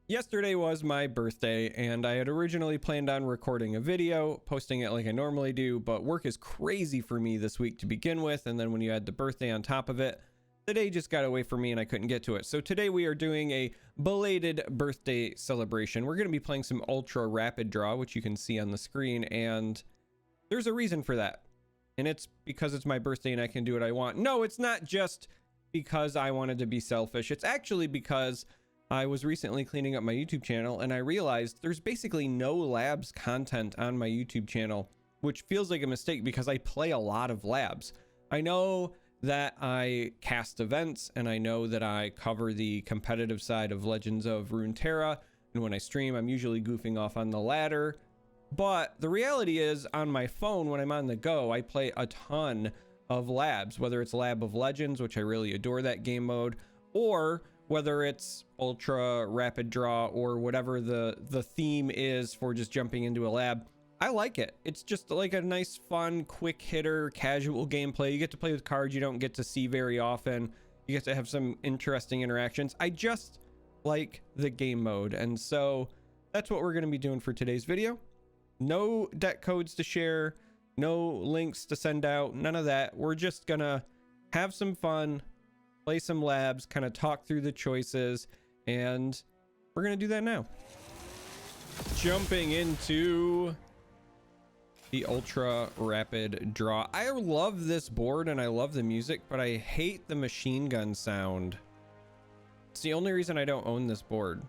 Yesterday was my birthday, and I had originally planned on recording a video, posting it like I normally do, but work is crazy for me this week to begin with, and then when you add the birthday on top of it, the day just got away from me and I couldn't get to it. So today we are doing a belated birthday celebration. We're going to be playing some ultra rapid draw, which you can see on the screen, and there's a reason for that. And it's because it's my birthday and I can do what I want. No, it's not just because I wanted to be selfish. It's actually because I was recently cleaning up my YouTube channel and I realized there's basically no labs content on my YouTube channel, which feels like a mistake because I play a lot of labs. I know that I cast events and I know that I cover the competitive side of Legends of Runeterra, and when I stream I'm usually goofing off on the ladder, but the reality is on my phone when I'm on the go I play a ton of labs, whether it's Lab of Legends, which I really adore that game mode, or whether it's ultra rapid draw or whatever the theme is for just jumping into a lab. I like it. It's just like a nice, fun, quick hitter, casual gameplay. You get to play with cards you don't get to see very often. You get to have some interesting interactions. I just like the game mode. And so that's what we're going to be doing for today's video. No deck codes to share, no links to send out, none of that. We're just going to have some fun, play some labs, kind of talk through the choices, and we're going to do that now. Jumping into the ultra rapid draw. I love this board and I love the music, but I hate the machine gun sound. It's the only reason I don't own this board.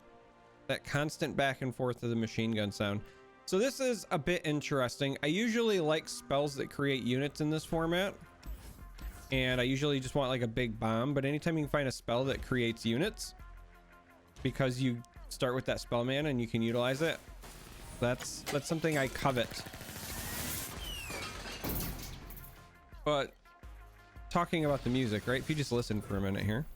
That constant back and forth of the machine gun sound. So this is a bit interesting. I usually like spells that create units in this format, and I usually just want like a big bomb, but anytime you can find a spell that creates units because you start with that spell mana and you can utilize it, that's something I covet. But talking about the music, right? If you just listen for a minute here.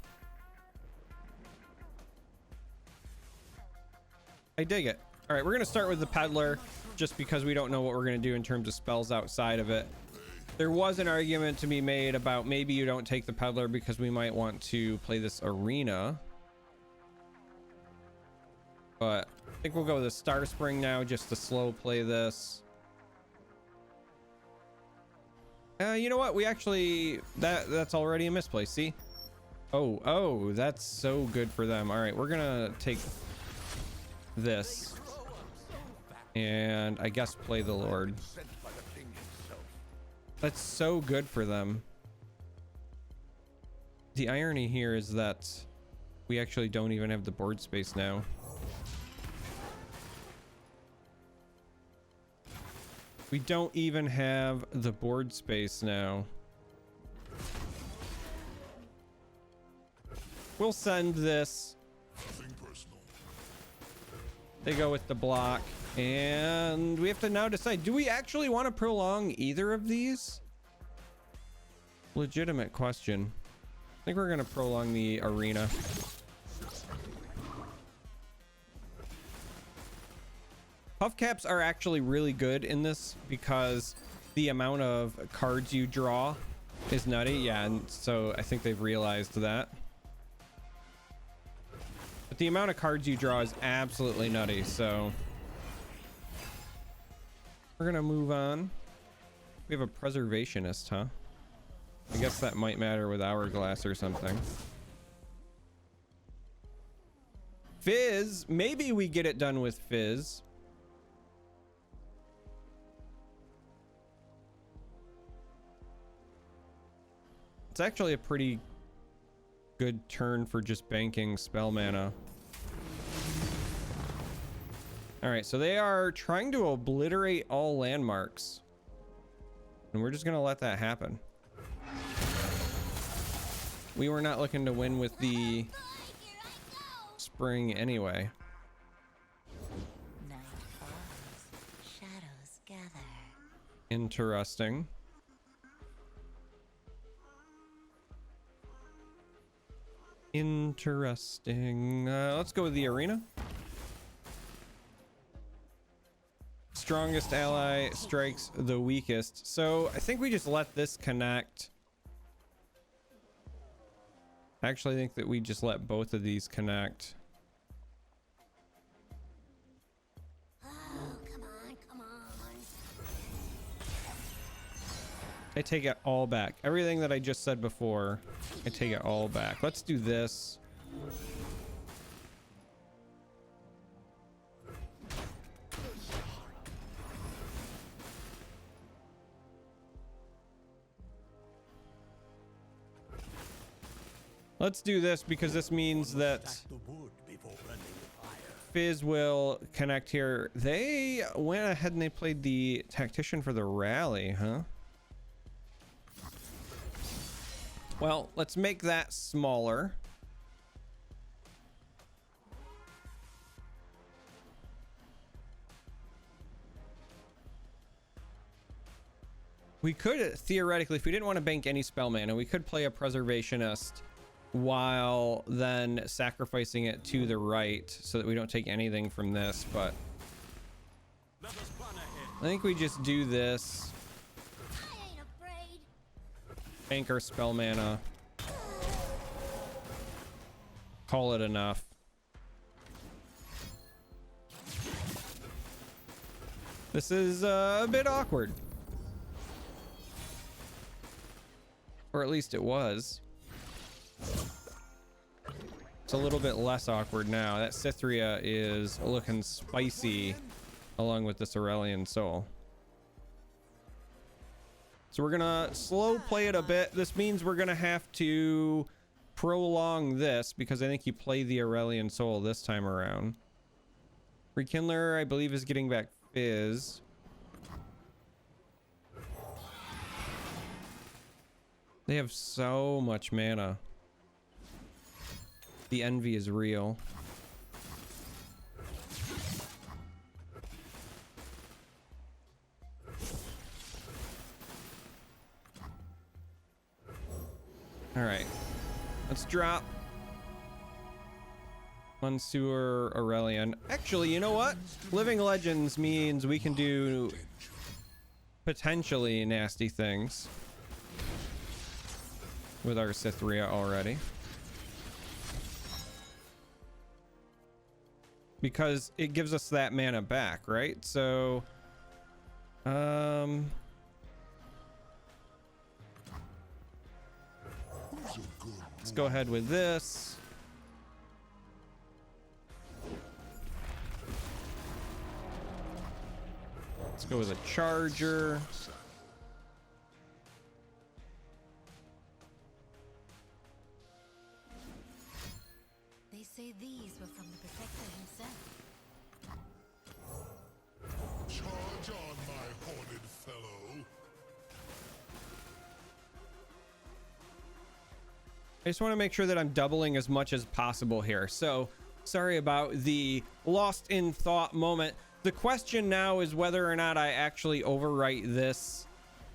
I dig it. All right, we're going to start with the peddler just because we don't know what we're going to do in terms of spells outside of it. There was an argument to be made about maybe you don't take the peddler because we might want to play this arena. But I think we'll go with the Star Spring now just to slow play this. You know what? We actually, that's already a misplay. See? Oh, that's so good for them. All right, we're gonna take this and I guess play the Lord. That's so good for them. The irony here is that we actually don't even have the board space now. We don't even have the board space now. We'll send this. They go with the block, and we have to now decide, do we actually want to prolong either of these? Legitimate question. I think we're going to prolong the arena. Puff caps are actually really good in this because the amount of cards you draw is nutty. Yeah, and so I think they've realized that. But the amount of cards you draw is absolutely nutty, so we're gonna move on. We have a preservationist, huh? I guess that might matter with Hourglass or something. Fizz, maybe we get it done with Fizz. It's actually a pretty good turn for just banking spell mana. All right, so they are trying to obliterate all landmarks, and we're just gonna let that happen. We were not looking to win with the spring anyway. Night falls, shadows gather. Interesting. Interesting. Let's go with the arena. Strongest ally strikes the weakest. So I think we just let this connect. I actually think that we just let both of these connect. I take it all back. Everything that I just said before, I take it all back. Let's do this. Let's do this because this means that Fizz will connect here. They went ahead and they played the tactician for the rally, huh? Well, let's make that smaller. We could theoretically, if we didn't want to bank any spell mana, we could play a preservationist while then sacrificing it to the right so that we don't take anything from this, but I think we just do this. Bank our spell mana. Call it enough. This is a bit awkward. Or at least it was. It's a little bit less awkward now. That Cytheria is looking spicy along with this Aurelian Soul. So we're gonna slow play it a bit. This means we're gonna have to prolong this because I think you play the Aurelian Soul this time around. Rekindler, I believe, is getting back Fizz. They have so much mana. The envy is real. All right, let's drop Mansoor Aurelian. Actually, you know what? Living Legends means we can do potentially nasty things with our Cytheria already. Because it gives us that mana back, right? So, let's go ahead with this. Let's go with a charger. They say these were from the Protector himself. Charge on, my horned fellow. I just want to make sure that I'm doubling as much as possible here. So sorry about the lost in thought moment. The question now is whether or not I actually overwrite this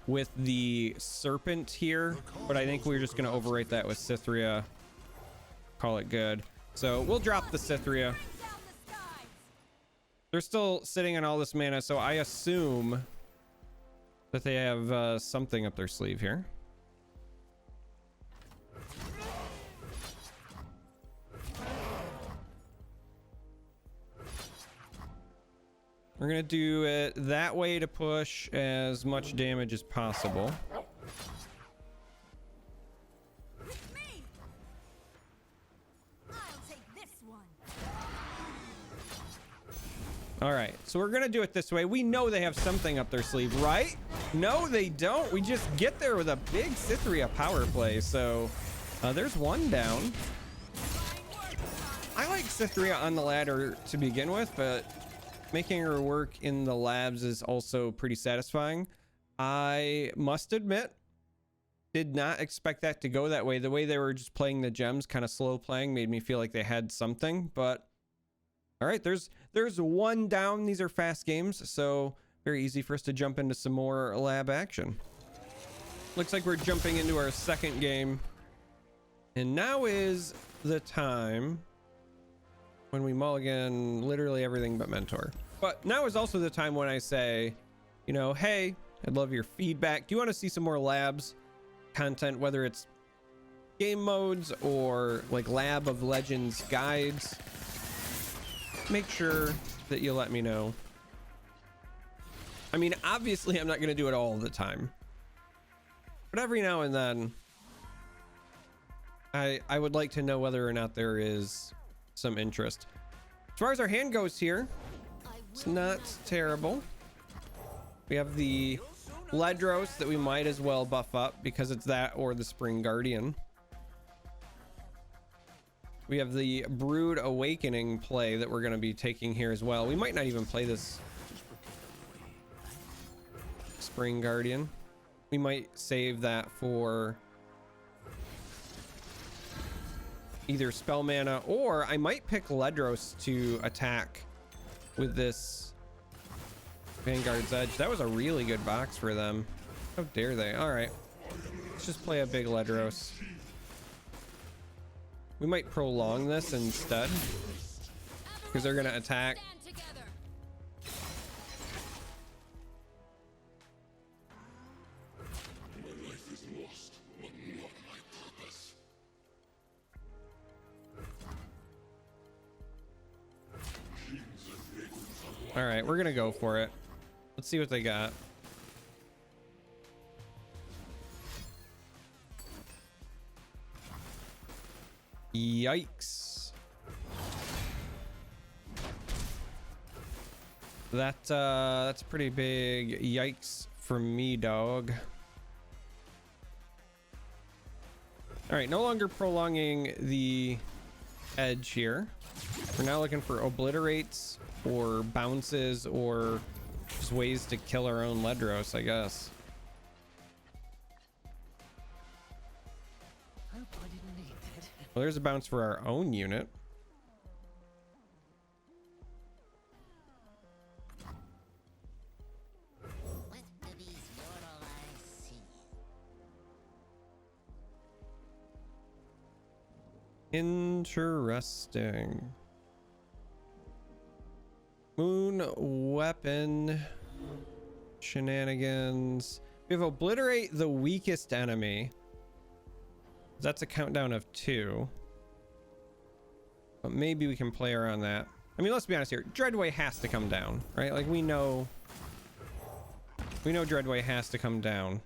with the Serpent here, but I think we're just going to overwrite that with Cytheria. Call it good. So we'll drop the Cytheria. They're still sitting on all this mana, so I assume that they have something up their sleeve here. We're gonna do it that way to push as much damage as possible. All right, so we're gonna do it this way. We know they have something up their sleeve, right? No, they don't. We just get there with a big Cytheria power play. So there's one down. I like Cytheria on the ladder to begin with, but making her work in the labs is also pretty satisfying. I must admit, did not expect that to go that way. The way they were just playing the gems, kind of slow playing, made me feel like they had something. But all right, there's one down. These are fast games, so very easy for us to jump into some more lab action. Looks like we're jumping into our second game, and now is the time when we mulligan literally everything but mentor. But now is also the time when I say, you know, hey, I'd love your feedback. Do you want to see some more labs content, whether it's game modes or like Lab of Legends guides? Make sure that you let me know. I mean, obviously I'm not going to do it all the time. But every now and then, I would like to know whether or not there is some interest. As far as our hand goes here, it's not terrible. We have the Ledros that we might as well buff up because it's that or the Spring Guardian. We have the Brood Awakening play that we're going to be taking here as well. We might not even play this Spring Guardian. We might save that for either spell mana, or I might pick Ledros to attack with this Vanguard's Edge. That was a really good box for them. How dare they? All right, let's just play a big Ledros. We might prolong this instead because they're gonna attack. All right, we're gonna go for it. Let's see what they got. Yikes. That's a pretty big yikes for me, dog. All right, no longer prolonging the edge here. We're now looking for obliterates or bounces or just ways to kill our own Ledros, I guess. Well, there's a bounce for our own unit. Interesting. Moon weapon shenanigans. We have obliterate the weakest enemy. That's a countdown of 2. But maybe we can play around that. I mean, let's be honest here. Dreadway has to come down, right? Like we know Dreadway has to come down.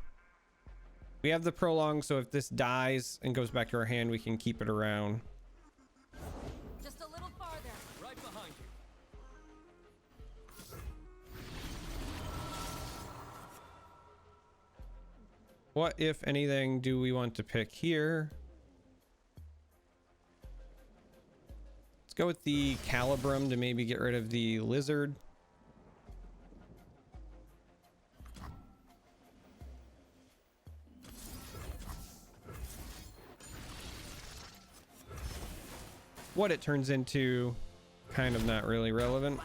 We have the prolong, so if this dies and goes back to our hand, we can keep it around. Just a little farther. Right behind you. What, if anything, do we want to pick here? Let's go with the Calibrum to maybe get rid of the Lizard. What it turns into, kind of not really relevant.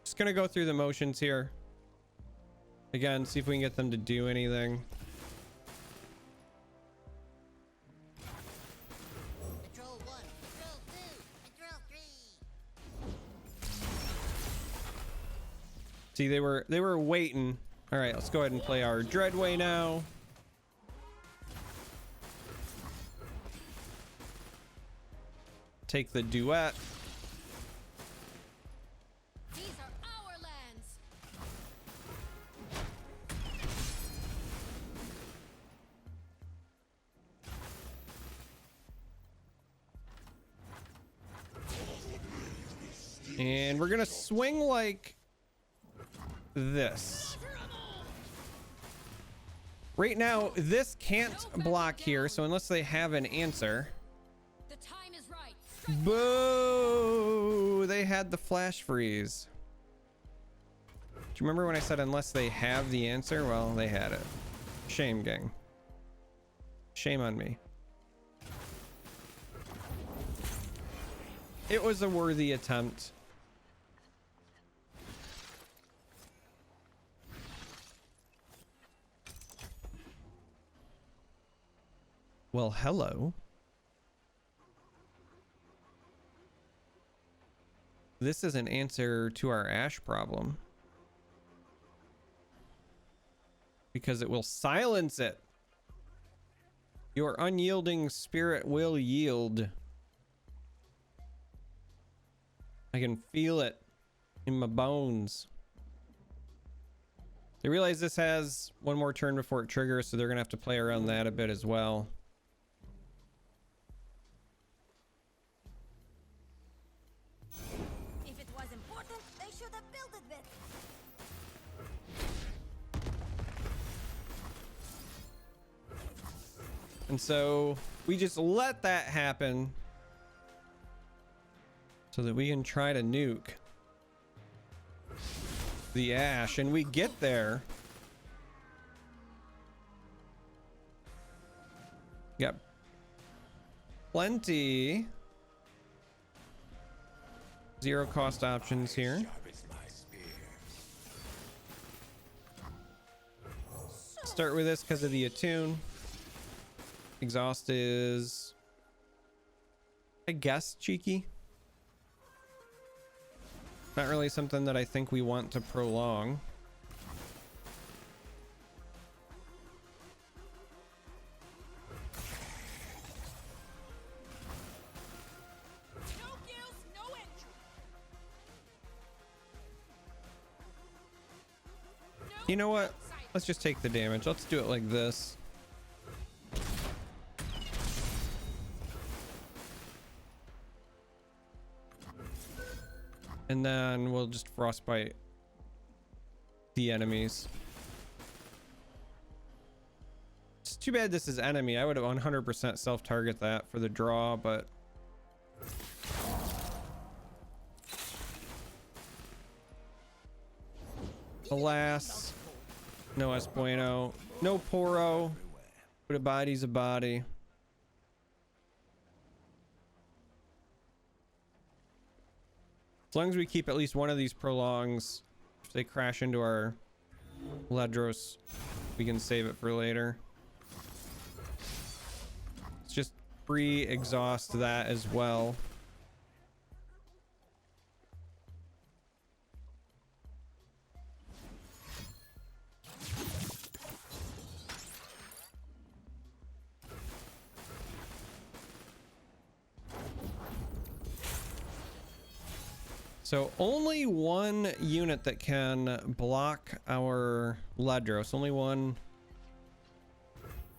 Just gonna go through the motions here. Again, see if we can get them to do anything. Control 1, control 2, control 3. See, they were waiting. All right, let's go ahead and play our Dreadway now. Take the duet. These are our lands. And we're gonna swing like this. Right now, this can't block here, so unless they have an answer. The time is right. Boo! They had the flash freeze. Do you remember when I said unless they have the answer? Well, they had it. Shame, gang. Shame on me. It was a worthy attempt. Well, hello. This is an answer to our Ash problem. Because it will silence it. Your unyielding spirit will yield. I can feel it in my bones. They realize this has one more turn before it triggers, so they're gonna have to play around that a bit as well. If it was important, they should have built it better. And so we just let that happen so that we can try to nuke the Ash, and we get there. Got plenty zero cost options here. Start with this because of the attune. Exhaust is, I guess, cheeky. Not really something that I think we want to prolong. No kills, no entry. You know what? Let's just take the damage. Let's do it like this. And then we'll just frostbite the enemies. It's too bad this is enemy. I would have 100% self-target that for the draw, but alas, no es bueno, no poro, but a body's a body. As long as we keep at least one of these prolongs, if they crash into our Ledros, we can save it for later. Let's just pre-exhaust that as well. So only one unit that can block our Ledros, only one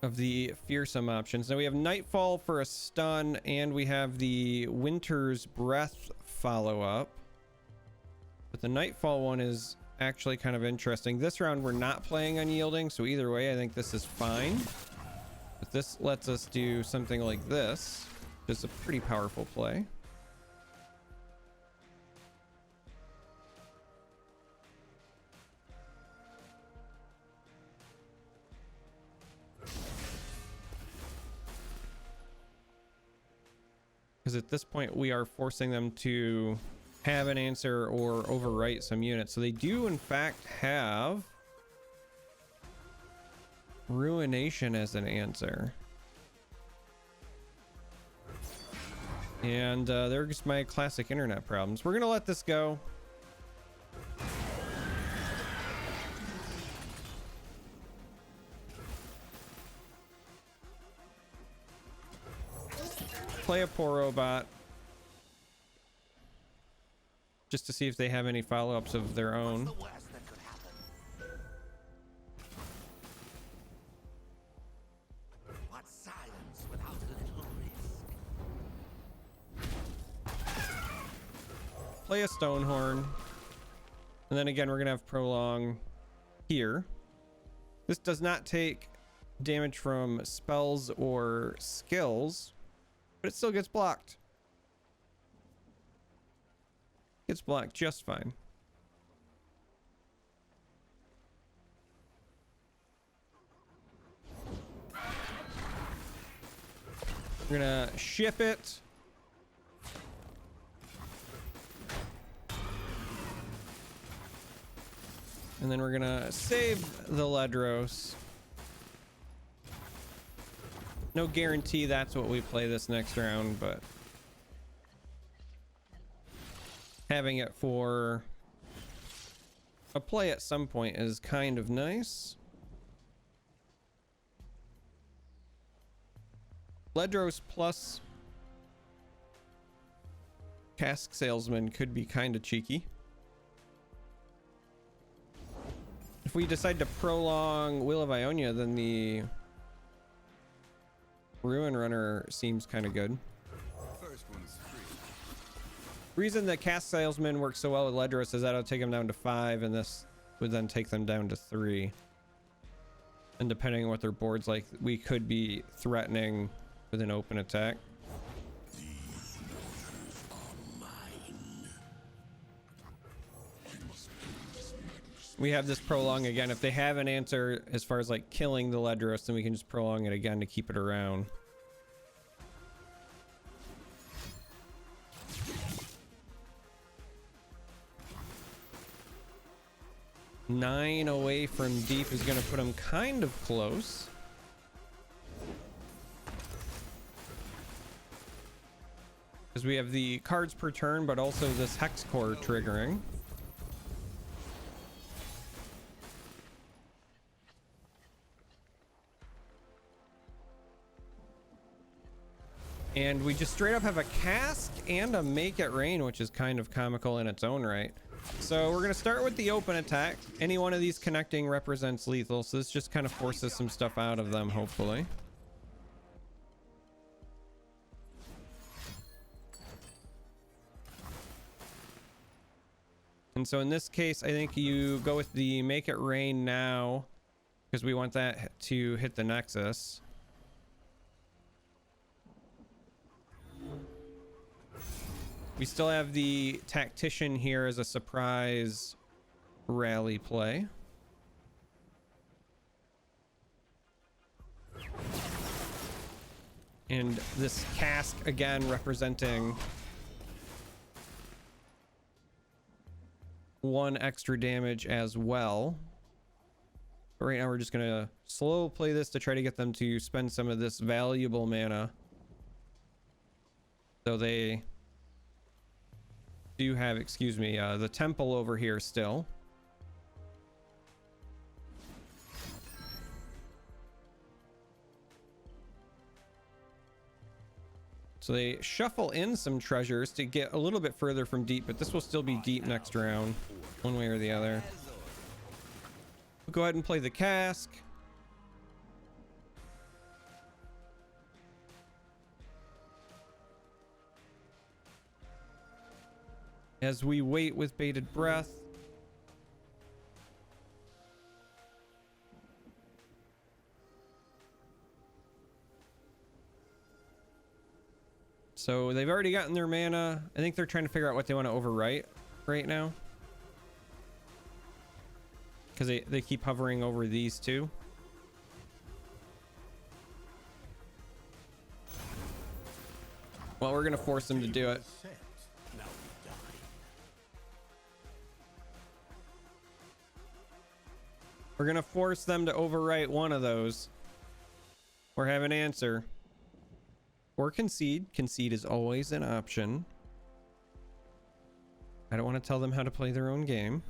of the fearsome options. Now we have Nightfall for a stun, and we have the Winter's Breath follow-up. But the Nightfall one is actually kind of interesting. This round we're not playing unyielding, so either way I think this is fine. But this lets us do something like this, which is a pretty powerful play. Because at this point we are forcing them to have an answer or overwrite some units. So they do in fact have Ruination as an answer. And there's my classic internet problems. We're gonna let this go. Play a poor robot just to see if they have any follow-ups of their own. Play a Stonehorn, and then again we're gonna have Prolong here. This does not take damage from spells or skills, but it still gets blocked. Gets blocked just fine. We're gonna ship it. And then we're gonna save the Ledros. No guarantee that's what we play this next round, but having it for a play at some point is kind of nice. Ledros plus Cask Salesman could be kind of cheeky. If we decide to prolong Will of Ionia, then the Ruin Runner seems kind of good. First one's free. Reason that Cask Salesman works so well with Ledros is that it'll take them down to 5, and this would then take them down to 3. And depending on what their board's like, we could be threatening with an open attack. We have this prolong again. If they have an answer as far as like killing the Ledros, then we can just prolong it again to keep it around. Nine away from deep is going to put him kind of close. Because we have the cards per turn, but also this Hex Core triggering. And we just straight up have a cask and a make it rain, which is kind of comical in its own right. So we're going to start with the open attack. Any one of these connecting represents lethal, so this just kind of forces some stuff out of them, hopefully. And so in this case, I think you go with the make it rain now, because we want that to hit the Nexus. We still have the Tactician here as a surprise rally play. And this cask again representing 1 extra damage as well. But right now we're just gonna slow play this to try to get them to spend some of this valuable mana. So they do have, excuse me, the temple over here still. So they shuffle in some treasures to get a little bit further from deep, but this will still be deep next round, one way or the other. We'll go ahead and play the cask. As we wait with bated breath. So they've already gotten their mana. I think they're trying to figure out what they want to overwrite right now. Because they keep hovering over these two. Well, we're going to force them to do it. We're going to force them to overwrite one of those. Or have an answer. Or concede. Concede is always an option. I don't want to tell them how to play their own game.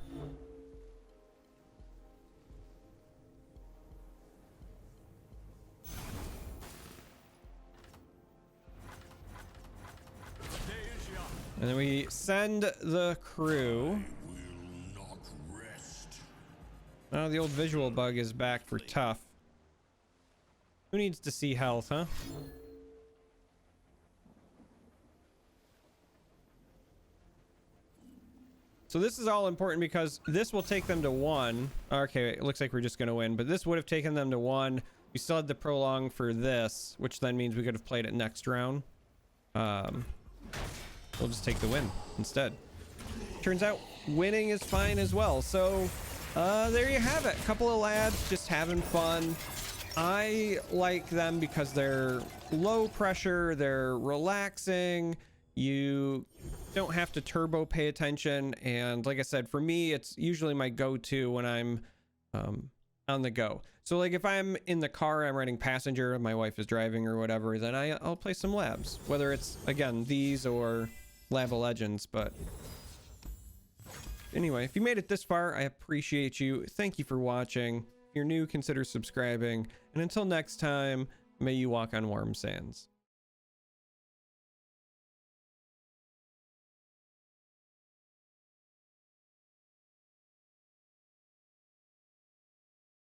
And then we send the crew. Oh, the old visual bug is back for tough. Who needs to see health, huh? So this is all important because this will take them to 1. Okay, it looks like we're just going to win, but this would have taken them to 1. We still had the prolong for this, which then means we could have played it next round. We'll just take the win instead. Turns out winning is fine as well. So there you have it. A couple of lads just having fun. I like them because they're low pressure, they're relaxing, you don't have to turbo pay attention, and like I said, for me it's usually my go-to when I'm on the go. So like if I'm in the car, I'm riding passenger, my wife is driving or whatever, then I'll play some labs, whether it's again these or Lab of Legends. But anyway, if you made it this far, I appreciate you. Thank you for watching. If you're new, consider subscribing, and until next time, may you walk on warm sands.